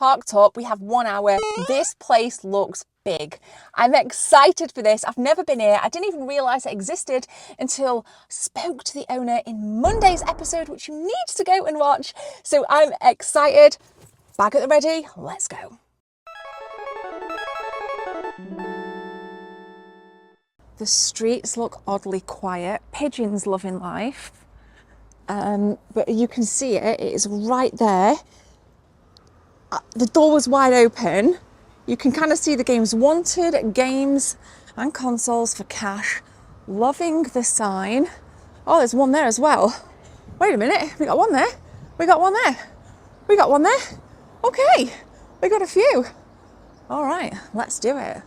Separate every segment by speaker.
Speaker 1: parked up. We have 1 hour. This place looks big. I'm excited for this. I've never been here. I didn't even realise it existed until I spoke to the owner in Monday's episode, which you need to go and watch. So I'm excited. Bag at the ready. Let's go. The streets look oddly quiet. Pigeons loving life. But you can see it. It is right there. The door was wide open. You can kind of see the games wanted, games and consoles for cash. Loving the sign. Oh, there's one there as well. Wait a minute, we got one there. We got one there. We got one there. Okay, we got a few. All right, let's do it.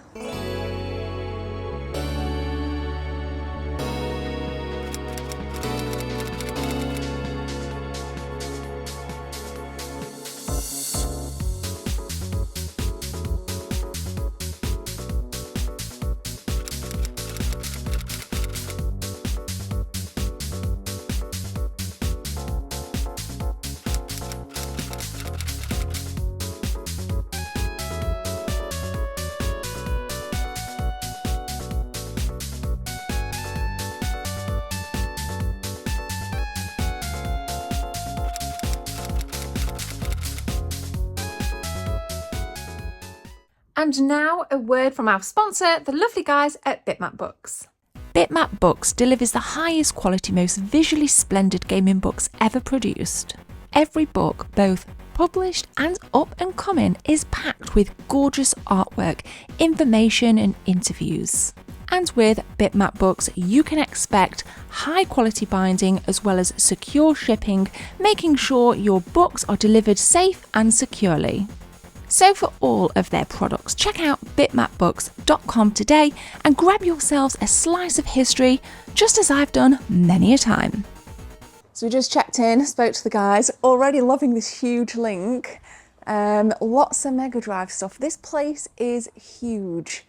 Speaker 1: And now a word from our sponsor, the lovely guys at Bitmap Books. Bitmap Books delivers the highest quality, most visually splendid gaming books ever produced. Every book, both published and up and coming, is packed with gorgeous artwork, information and interviews. And with Bitmap Books, you can expect high quality binding as well as secure shipping, making sure your books are delivered safe and securely. So for all of their products, check out bitmapbooks.com today and grab yourselves a slice of history, just as I've done many a time. So we just checked in, spoke to the guys, already loving this huge link. Lots of Mega Drive stuff. This place is huge.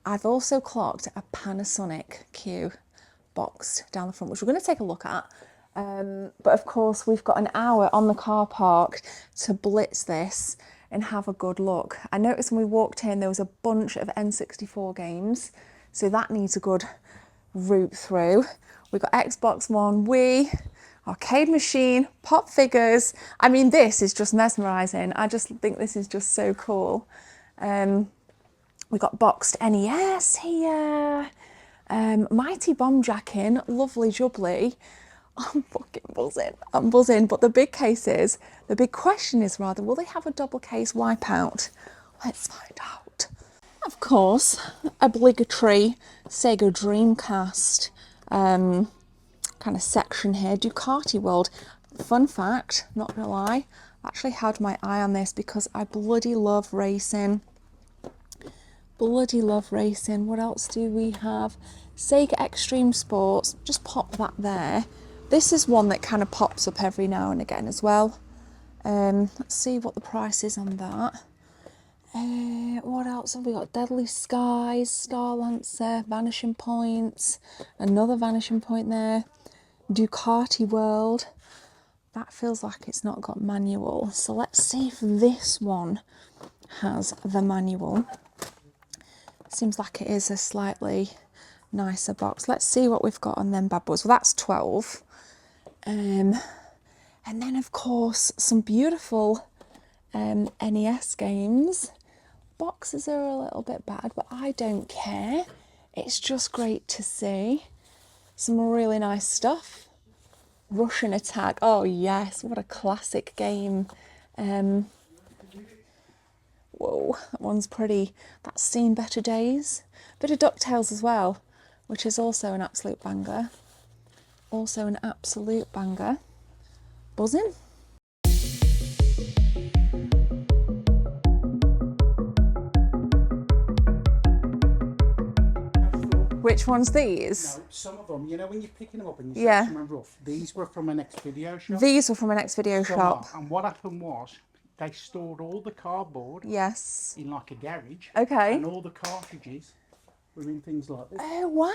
Speaker 1: I've also clocked a Panasonic Q boxed down the front, which we're going to take a look at. But of course, we've got an hour on the car park to blitz this and have a good look. I noticed when we walked in there was a bunch of N64 games, so that needs a good route through. We've got Xbox One, Wii, arcade machine, pop figures. I mean, this is just mesmerising. I just think this is just so cool. We've got boxed NES here, Mighty Bomb Jackin', lovely jubbly. I'm fucking buzzing. I'm buzzing. But the big question is rather, will they have a double case Wipeout? Let's find out. Of course, obligatory Sega Dreamcast kind of section here. Ducati World. Fun fact, not gonna lie, I actually had my eye on this because I bloody love racing. Bloody love racing. What else do we have? Sega Extreme Sports. Just pop that there. This is one that kind of pops up every now and again as well. Let's see what the price is on that. What else have we got? Deadly Skies, Star Lancer, Vanishing Point, another Vanishing Point there. Ducati World. That feels like it's not got manual. So let's see if this one has the manual. Seems like it is a slightly nicer box. Let's see what we've got on them bad boys. Well, that's 12. And then of course some beautiful NES games. Boxes are a little bit bad, but I don't care. It's just great to see. Some really nice stuff. Russian Attack. Oh yes, what a classic game. Whoa, that one's pretty. That's seen better days. Bit of DuckTales as well, which is also an absolute banger. Also an absolute banger. Buzzing. Which one's these?
Speaker 2: No, some of them, you know when you're picking them up and you see them rough, these were from an ex-video shop.
Speaker 1: These were from an ex-video shop.
Speaker 2: And what happened was, they stored all the cardboard in like a garage.
Speaker 1: Okay.
Speaker 2: And all the cartridges were in things like this.
Speaker 1: Oh, wow.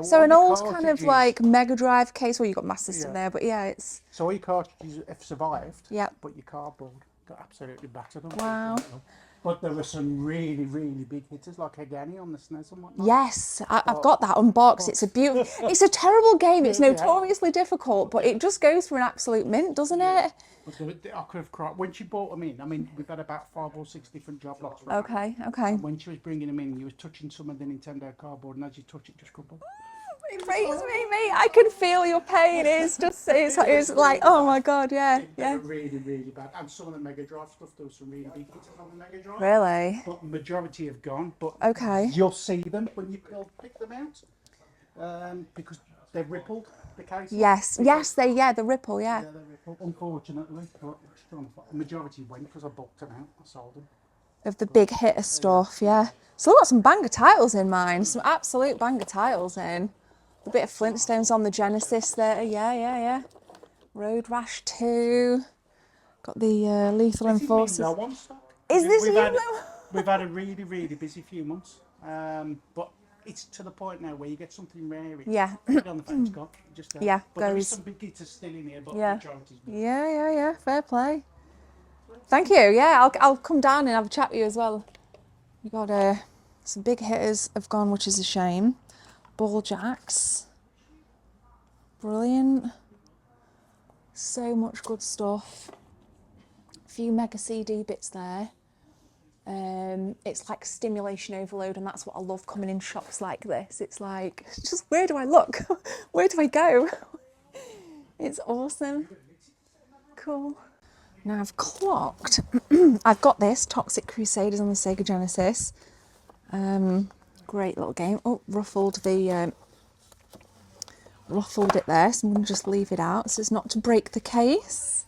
Speaker 2: So
Speaker 1: an old kind of like Mega Drive case, well, you've got Master System there, but yeah, it's...
Speaker 2: So all your cartridges have survived,
Speaker 1: Yep.
Speaker 2: but your cardboard. got absolutely battered on.
Speaker 1: Wow.
Speaker 2: But there were some really, really big hitters like Agani on the SNES and whatnot.
Speaker 1: Yes, I've got that unboxed. It's a beautiful, it's a terrible game. It's notoriously difficult, but it just goes for an absolute mint, doesn't it?
Speaker 2: I could have cried. When she brought them in, I mean, we've had about 5 or 6 different job lots.
Speaker 1: Okay.
Speaker 2: And when she was bringing them in, you was touching some of the Nintendo cardboard, and as you touch it, just crumbled.
Speaker 1: It breaks me, mate. I can feel your pain. It's like, oh my God, yeah.
Speaker 2: Really, really bad. And some of the Mega Drive stuff, there was some really big hitters on the Mega Drive.
Speaker 1: Really?
Speaker 2: But the majority have gone. But you'll see them when you pick them out, because they've rippled the cases.
Speaker 1: Yes, the ripple, yeah.
Speaker 2: Yeah, they rippled, unfortunately. But the majority went because I bulked them out. I sold them.
Speaker 1: Of the big hitter stuff, yeah. So I've got some banger titles in mine, some absolute banger titles in. A bit of Flintstones on the Genesis there, yeah. Road Rash 2. Got the Lethal Enforcers. Is this you?
Speaker 2: We've had a really, really busy few months, but it's to the point now where you get something rare.
Speaker 1: Yeah.
Speaker 2: Put it on the phone, Scott. Just
Speaker 1: yeah,
Speaker 2: but there is some big hitters still in here, but majority's big.
Speaker 1: Yeah. Fair play. Thank you. Yeah, I'll come down and have a chat with you as well. We got some big hitters have gone, which is a shame. Ball jacks. Brilliant. So much good stuff. A few mega CD bits there. It's like stimulation overload, and that's what I love coming in shops like this. It's like, just where do I look? Where do I go? It's awesome. Cool. Now I've clocked. I've got this Toxic Crusaders on the Sega Genesis. Great little game. Oh, ruffled it there, so I'm going to just leave it out so as not to break the case.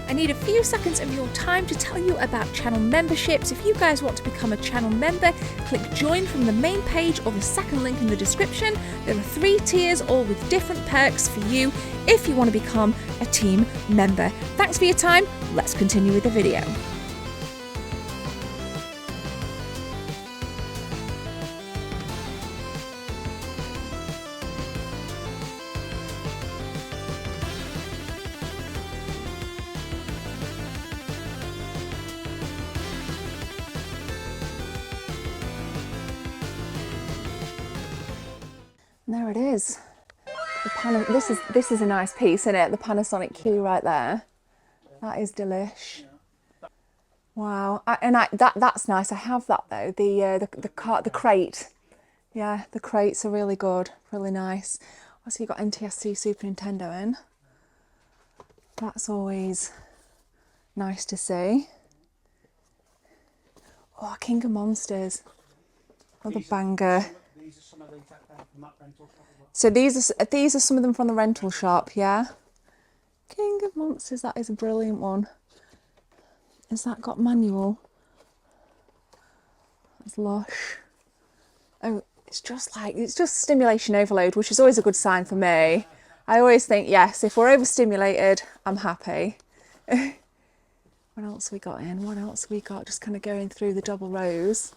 Speaker 1: I need a few seconds of your time to tell you about channel memberships. If you guys want to become a channel member, click join from the main page or the second link in the description. There are 3 tiers, all with different perks for you if you want to become a team member. Thanks for your time. Let's continue with the video. There it is. This is a nice piece, isn't it? The Panasonic Q right there. That is delish. Wow. That's nice. I have that though. The crate. Yeah, the crates are really good. Really nice. Also, you got NTSC Super Nintendo in. That's always nice to see. Oh, King of Monsters. Another banger. So these are some of them from the rental shop, yeah? King of Monsters, that is a brilliant one. Has that got manual? That's lush. Oh, it's just stimulation overload, which is always a good sign for me. I always think, yes, if we're overstimulated, I'm happy. What else we got in? What else we got? Just kind of going through the double rows.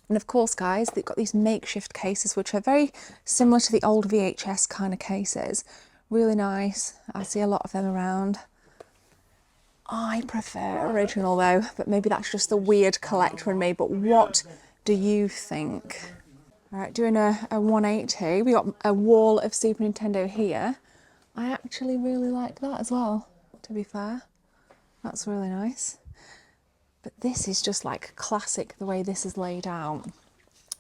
Speaker 1: And of course, guys, they've got these makeshift cases, which are very similar to the old VHS kind of cases. Really nice. I see a lot of them around. I prefer original though, but maybe that's just the weird collector in me. But what do you think? All right, doing a 180. We got a wall of Super Nintendo here. I actually really like that as well, to be fair. That's really nice. But this is just like classic, the way this is laid out.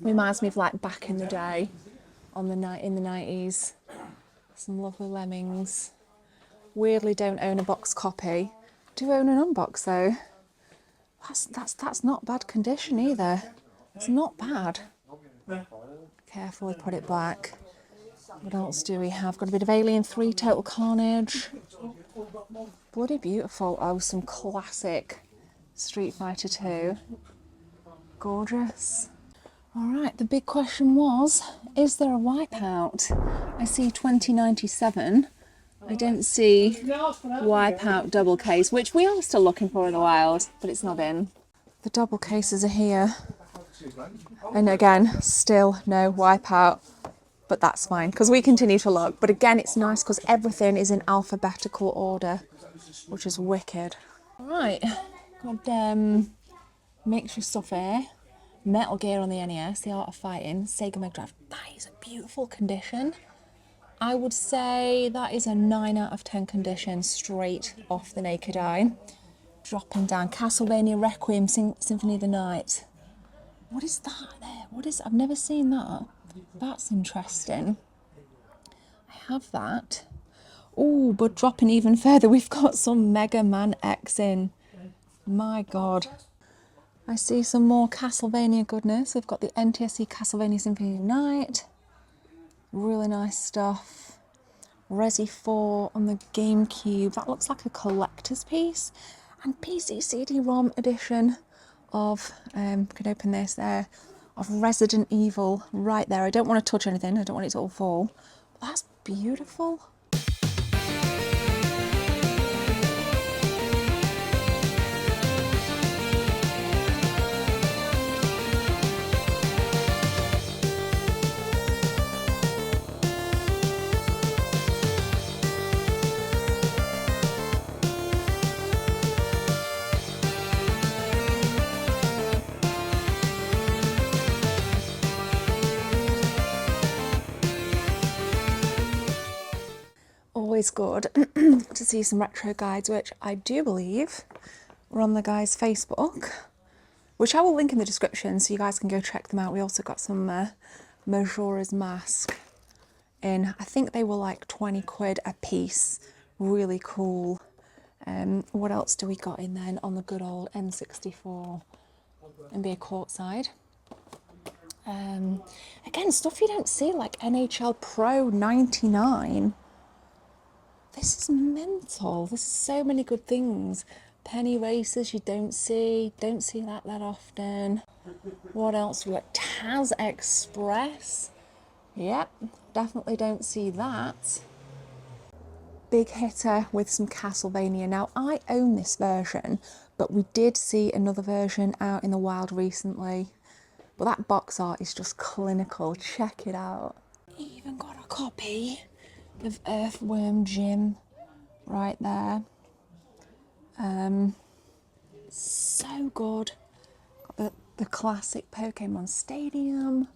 Speaker 1: Reminds me of like back in the day, in the 90s. Some lovely lemmings. Weirdly don't own a box copy. Do own an unbox though. That's not bad condition either. It's not bad. Carefully put it back. What else do we have? Got a bit of Alien 3 Total Carnage. Bloody beautiful. Oh, some classic Street Fighter 2. Gorgeous. All right, the big question was, is there a Wipeout? I see 2097. I don't see Wipeout double case, which we are still looking for in the wild, but it's not in. The double cases are here. And again, still no Wipeout, but that's fine because we continue to look. But again, it's nice because everything is in alphabetical order, which is wicked. Right, got mixture stuff here. Metal Gear on the NES, The Art of Fighting, Sega Mega Drive. That is a beautiful condition. I would say that is a 9 out of 10 condition straight off the naked eye. Dropping down, Castlevania Requiem, Symphony of the Night. What is that there? What is, I've never seen that. That's interesting. I have that. Oh, but dropping even further, we've got some Mega Man X in. My God. I see some more Castlevania goodness. We've got the NTSC Castlevania Symphony of the Night. Really nice stuff. Resi 4 on the GameCube. That looks like a collector's piece. And PC CD-ROM edition of, could open this there, of Resident Evil right there. I don't want to touch anything. I don't want it to all fall. But that's beautiful. Always good to see some retro guides, which I do believe were on the guys' Facebook, which I will link in the description so you guys can go check them out. We also got some Majora's Mask in, I think they were like 20 quid a piece. Really cool. What else do we got in then on the good old N64 NBA courtside? Again, stuff you don't see, like NHL Pro 99. This is mental. There's so many good things. Penny racers you don't see that often. What else? We got Taz Express. Yep, definitely don't see that. Big hitter with some Castlevania. Now, I own this version, but we did see another version out in the wild recently. But that box art is just clinical. Check it out. Even got a copy of Earthworm Jim right there. So good. Got the classic Pokemon Stadium.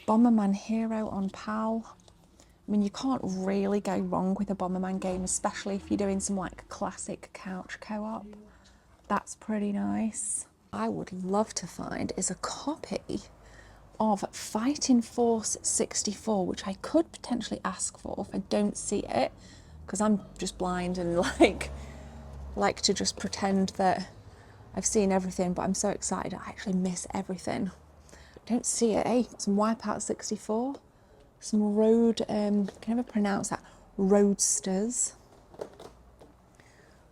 Speaker 1: Bomberman Hero on PAL. I mean, you can't really go wrong with a Bomberman game, especially if you're doing some like classic couch co-op. That's pretty nice. I would love to find is a copy of Fighting Force 64, which I could potentially ask for if I don't see it, because I'm just blind and like to just pretend that I've seen everything, but I'm so excited I actually miss everything. Don't see it, eh? Some Wipeout 64, some Road, can never pronounce that, Roadsters.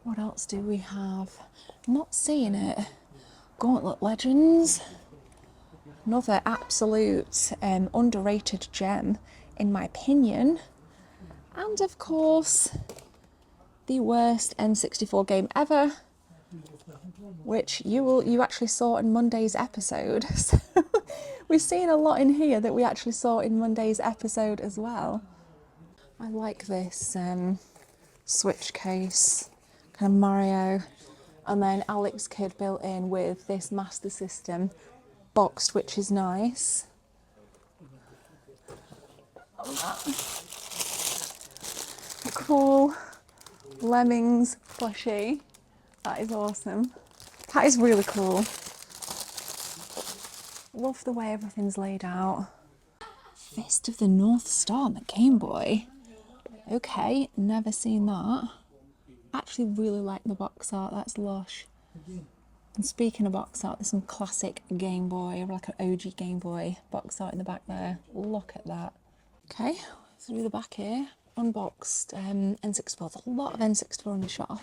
Speaker 1: What else do we have? Not seeing it. Gauntlet Legends. Another absolute underrated gem, in my opinion. And of course, the worst N64 game ever, which you actually saw in Monday's episode. So we've seen a lot in here that we actually saw in Monday's episode as well. I like this Switch case, kind of Mario, and then Alex Kidd built in with this Master System boxed, which is nice. Cool Lemmings plushie. That is awesome. That is really cool. Love the way everything's laid out. Fist of the North Star on the Game Boy. Okay, never seen that. Actually really like the box art, that's lush. And speaking of box art, there's some classic Game Boy, like an OG Game Boy box art in the back there. Look at that. Okay, let's do the back here. Unboxed N64. There's a lot of N64 in the shop.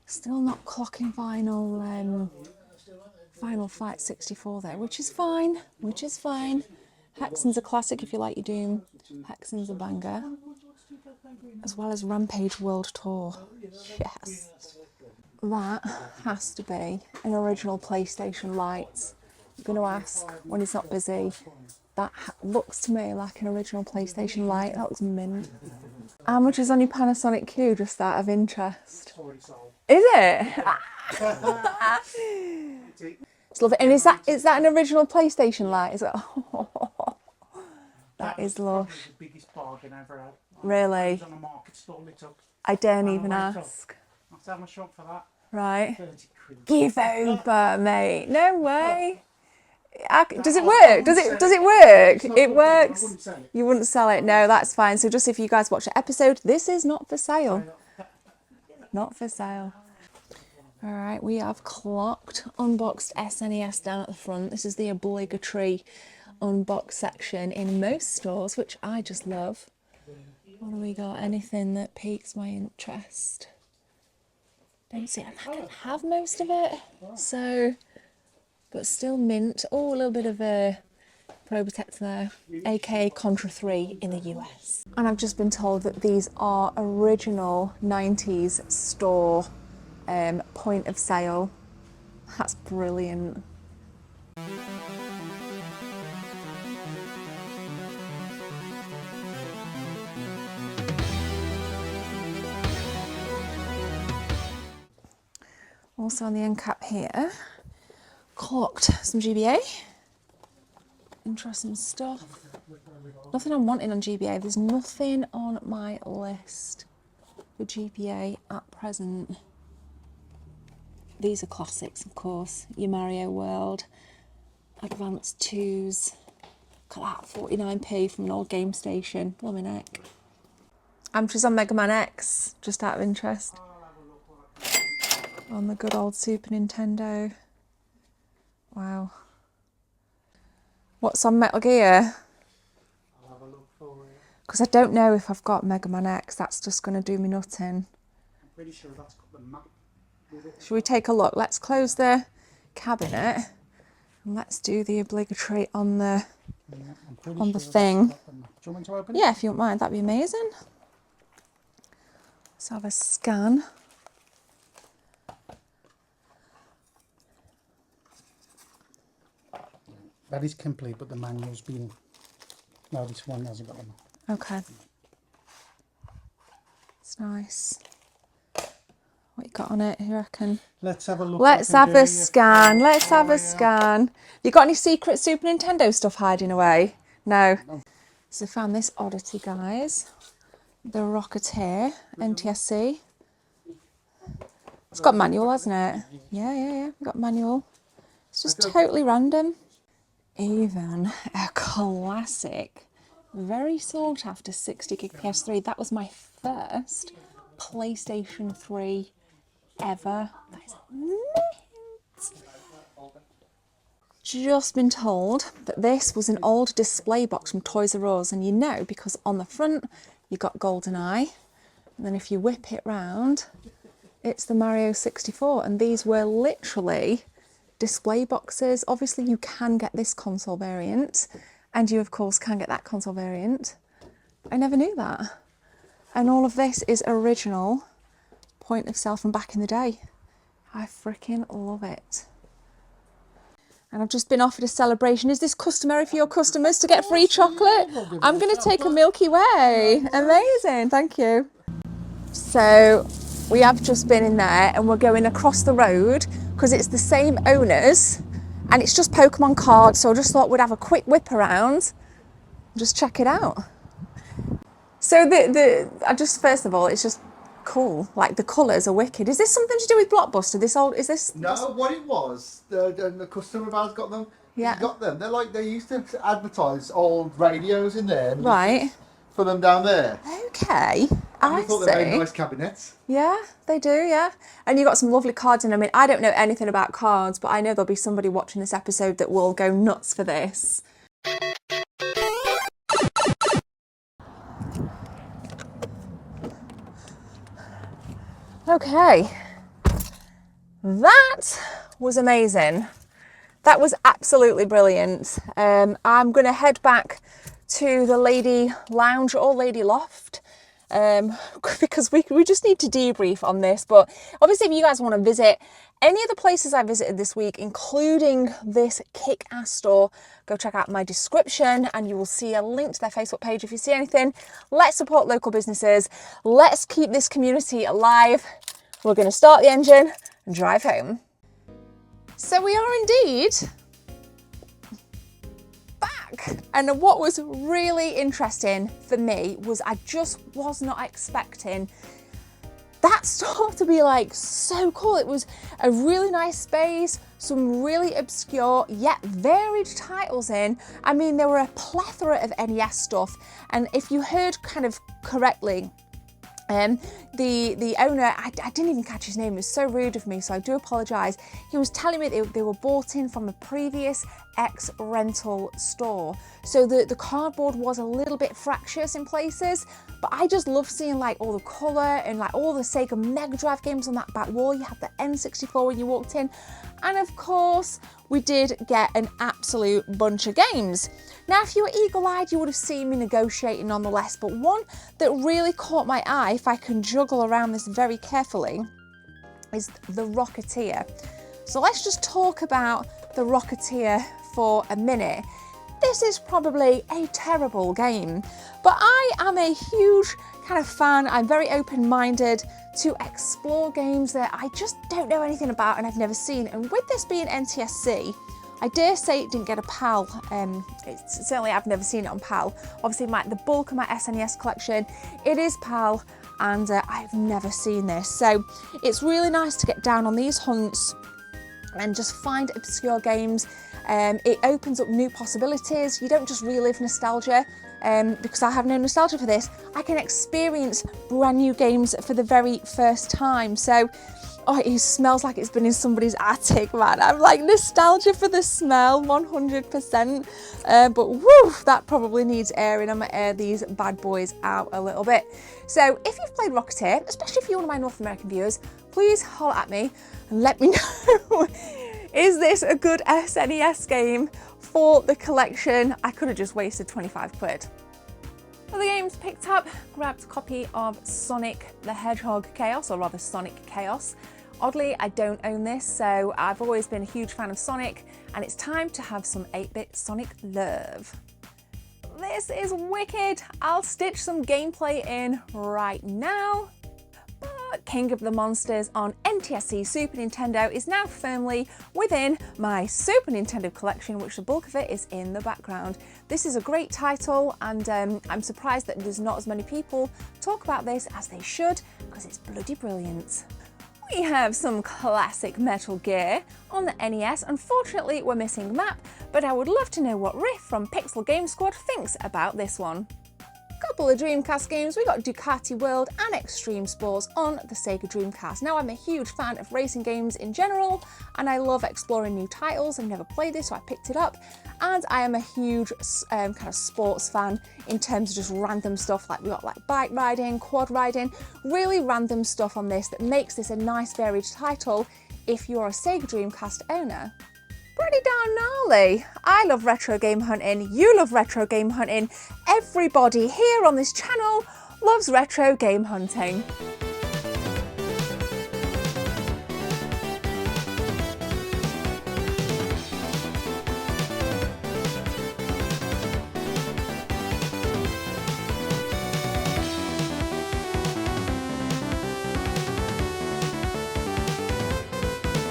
Speaker 1: Still not clocking vinyl Final Fight 64 there, which is fine, which is fine. Hexen's a classic if you like your Doom. Hexen's a banger. as well as Rampage World Tour. Yes. That has to be an original PlayStation light. I'm going to ask when he's not busy. That looks to me like an original PlayStation light. That was mint. How much is on your Panasonic Q, just out of interest? Is it? It's lovely. And is that an original PlayStation light? Is it? Oh, that is lush.
Speaker 2: The biggest bargain ever had.
Speaker 1: Really?
Speaker 2: On a market stall lit up.
Speaker 1: I daren't even ask.
Speaker 2: Let's have a shop for that.
Speaker 1: Right.
Speaker 2: 30 quid.
Speaker 1: Give over, mate. No way. Does it work? Does it work? It works. You wouldn't sell it? No, that's fine. So just if you guys watch the episode, this is not for sale. Not for sale. All right, we have clocked unboxed SNES down at the front. This is the obligatory unbox section in most stores, which I just love. What do we got? Anything that piques my interest? Don't see, I can have most of it. So, but still mint. Oh, a little bit of a Pro Protector there, aka Contra 3 in the US. And I've just been told that these are original 90s store point of sale. That's brilliant. Also on the end cap here, clocked some GBA. Interesting stuff. Nothing I'm wanting on GBA. There's nothing on my list for GBA at present. These are classics, of course. Your Mario World, Advanced 2s. Got that 49p from an old game station. Blooming neck. I'm just on Mega Man X, just out of interest. On the good old Super Nintendo. Wow. What's on Metal Gear?
Speaker 2: I'll have a look for you.
Speaker 1: Because I don't know if I've got Mega Man X. That's just going to do me nothing.
Speaker 2: I'm pretty sure that's got the map.
Speaker 1: Should we take a look? Let's close the cabinet and let's do the obligatory on the thing.
Speaker 2: Do you want me to open it?
Speaker 1: Yeah, if you don't mind, that'd be amazing. Let's have a scan.
Speaker 2: That is complete, but the manual's been... No, this one hasn't got the map.
Speaker 1: Okay. It's nice. What you got on it, you reckon?
Speaker 2: Let's have a look.
Speaker 1: Let's have a scan. Let's have a scan. You got any secret Super Nintendo stuff hiding away? No. So I found this oddity, guys. The Rocketeer NTSC. It's got manual, hasn't it? Yeah. We've got manual. It's just totally random. Even a classic, very sought after 60 gig PS3. That was my first PlayStation 3 ever. That is mint. Just been told that this was an old display box from Toys R Us, and you know because on the front you got GoldenEye, and then if you whip it round, it's the Mario 64, and these were literally display boxes. Obviously you can get this console variant, and you of course can get that console variant. I never knew that. And all of this is original point of sale from back in the day. I freaking love it. And I've just been offered a celebration. Is this customary for your customers to get free chocolate? I'm going to take a Milky Way. Amazing, thank you. So we have just been in there and we're going across the road because it's the same owners and it's just Pokemon cards. So I just thought we'd have a quick whip around and just check it out. So first of all, it's just cool. Like the colours are wicked. Is this something to do with Blockbuster?
Speaker 3: No, what it was, the customer of ours got them.
Speaker 1: Yeah.
Speaker 3: He got them. They're like, they used to advertise old radios in there.
Speaker 1: Right.
Speaker 3: For them down there.
Speaker 1: Okay.
Speaker 3: I thought they made nice cabinets.
Speaker 1: Yeah, they do, yeah. And you got some lovely cards in. I mean, I don't know anything about cards, but I know there'll be somebody watching this episode that will go nuts for this. Okay. That was amazing. That was absolutely brilliant. I'm going to head back to the lady lounge or lady loft because we just need to debrief on this. But obviously, if you guys want to visit any of the places I visited this week, including this kick-ass store, go check out my description and you will see a link to their Facebook page if you see anything. Let's support local businesses. Let's keep this community alive. We're going to start the engine and drive home. So we are indeed back. And what was really interesting for me was I just was not expecting that store to be like so cool. It was a really nice space, some really obscure yet varied titles in. I mean, there were a plethora of NES stuff, and if you heard kind of correctly, the owner, I didn't even catch his name, it was so rude of me, so I do apologise. He was telling me they were bought in from a previous ex-rental store. So the cardboard was a little bit fractious in places, but I just love seeing like all the colour and like all the Sega Mega Drive games on that back wall. You had the N64 when you walked in. And of course, we did get an absolute bunch of games. Now, if you were eagle-eyed, you would have seen me negotiating on the list, but one that really caught my eye, if I can juggle around this very carefully, is the Rocketeer. So let's just talk about the Rocketeer for a minute. This is probably a terrible game, but I am a huge kind of fan. I'm very open-minded to explore games that I just don't know anything about and I've never seen. And with this being NTSC, I dare say it didn't get a PAL. Certainly I've never seen it on PAL. Obviously the bulk of my SNES collection, it is PAL, and I've never seen this. So it's really nice to get down on these hunts and just find obscure games. It opens up new possibilities. You don't just relive nostalgia, because I have no nostalgia for this. I can experience brand new games for the very first time. So, oh, it smells like it's been in somebody's attic, man. I'm like, nostalgia for the smell, 100%. But woo, that probably needs airing. I'm gonna air these bad boys out a little bit. So if you've played Rocketeer, especially if you're one of my North American viewers, please holler at me and let me know. Is this a good SNES game for the collection? I could have just wasted 25 quid. Other games picked up, grabbed a copy of Sonic the Hedgehog Chaos, or rather Sonic Chaos. Oddly, I don't own this, so I've always been a huge fan of Sonic, and it's time to have some 8-bit Sonic love. This is wicked. I'll stitch some gameplay in right now. But King of the Monsters on NTSC Super Nintendo is now firmly within my Super Nintendo collection, which the bulk of it is in the background. This is a great title, and I'm surprised that there's not as many people talk about this as they should, because it's bloody brilliant. We have some classic Metal Gear on the NES. Unfortunately, we're missing a map, but I would love to know what Riff from Pixel Game Squad thinks about this one. Couple of Dreamcast games, we got Ducati World and Extreme Sports on the Sega Dreamcast. Now, I'm a huge fan of racing games in general, and I love exploring new titles. I've never played this, so I picked it up, and I am a huge kind of sports fan in terms of just random stuff. Like we got like bike riding, quad riding, really random stuff on this that makes this a nice varied title if you're a Sega Dreamcast owner. Pretty darn gnarly. I love retro game hunting, you love retro game hunting, everybody here on this channel loves retro game hunting.